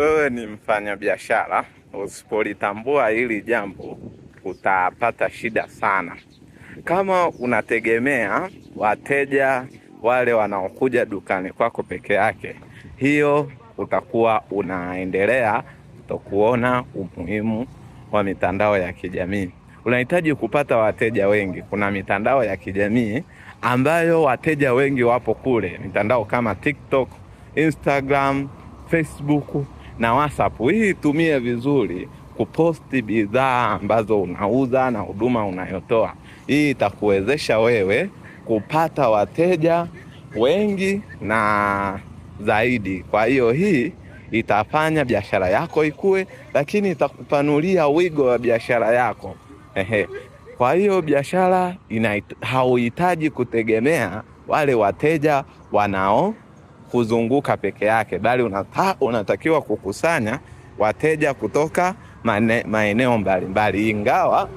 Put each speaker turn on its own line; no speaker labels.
Wewe ni mfanyabiashara, usipolitambua hili jambo utapata shida sana. Kama unategemea wateja wale wanaokuja dukani kwako peke yake, hiyo utakuwa unaendelea kutokuona umuhimu wa mitandao ya kijamii. Unahitaji kupata wateja wengi. Kuna mitandao ya kijamii ambayo wateja wengi wapo kule, mitandao kama TikTok, Instagram, Facebook na WhatsApp. Hii tumie vizuri kuposti bidhaa ambazo unauza na huduma unayotoa. Hii itakuwezesha wewe kupata wateja wengi na zaidi. Kwa hiyo hii itafanya biashara yako ikue, lakini itakupanulia wigo wa biashara yako. Kwa hiyo biashara hauhitaji kutegemea wale wateja wanao kuzunguka peke yake, bali unatakiwa kukusanya wateja kutoka maeneo mbalimbali. Ingawa